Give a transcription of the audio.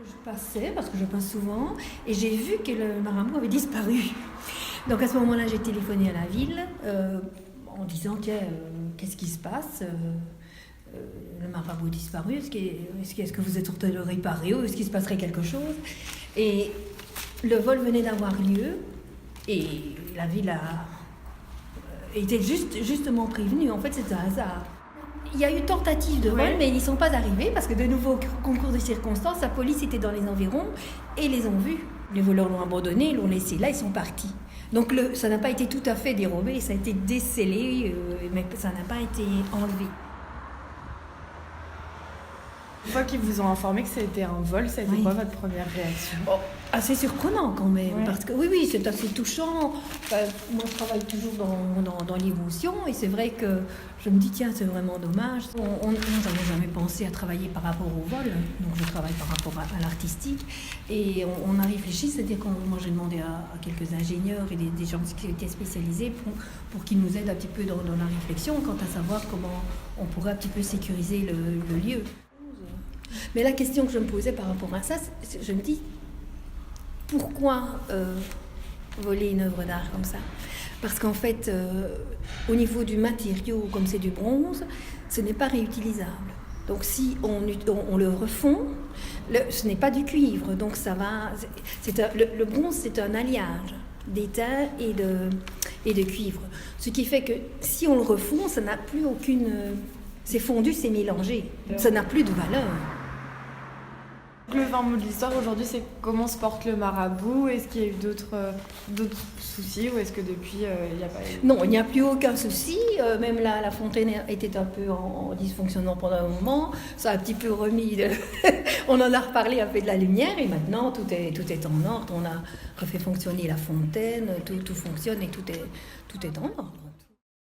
Je passais, parce que je passe souvent, et j'ai vu que le marabout avait disparu. Donc à ce moment-là, j'ai téléphoné à la ville en disant, tiens, qu'est-ce qui se passe le marabout est disparu, est-ce que vous êtes en train de le réparer ou est-ce qu'il se passerait quelque chose? Et le vol venait d'avoir lieu et la ville a été justement prévenue. En fait, c'est un hasard. Il y a eu tentative de vol, mais ils n'y sont pas arrivés parce que de nouveau concours de circonstances, la police était dans les environs et les ont vus. Les voleurs l'ont abandonné, l'ont laissé là, ils sont partis. Donc ça n'a pas été tout à fait dérobé, ça a été décelé, mais ça n'a pas été enlevé. Une fois qu'ils vous ont informé que c'était un vol, ça a été quoi votre première réaction? Assez surprenant quand même, Ouais. parce que oui, c'est assez touchant. Enfin, moi, je travaille toujours dans l'émotion et c'est vrai que je me dis, tiens, c'est vraiment dommage. On n'avait jamais pensé à travailler par rapport au vol, donc je travaille par rapport à l'artistique. Et on a réfléchi, c'est-à-dire que moi, j'ai demandé à quelques ingénieurs et des gens qui étaient spécialisés pour qu'ils nous aident un petit peu dans la réflexion quant à savoir comment on pourrait un petit peu sécuriser le lieu. Mais la question que je me posais par rapport à ça, je me dis, pourquoi voler une œuvre d'art comme ça? Parce qu'en fait, au niveau du matériau, comme c'est du bronze, ce n'est pas réutilisable. Donc si on le refond, ce n'est pas du cuivre. Donc ça va. Le bronze, c'est un alliage d'étain et de cuivre. Ce qui fait que si on le refond, ça n'a plus aucune. C'est fondu, c'est mélangé. Ça n'a plus de valeur. Le fin mot de l'histoire aujourd'hui, c'est comment se porte le marabout? Est-ce qu'il y a eu d'autres soucis ou est-ce que depuis il n'y a pas eu... Non, il n'y a plus aucun souci. Même la fontaine était un peu en dysfonctionnement pendant un moment. Ça a un petit peu remis. On en a reparlé un peu de la lumière et maintenant tout est en ordre. On a refait fonctionner la fontaine, tout fonctionne et tout est en ordre.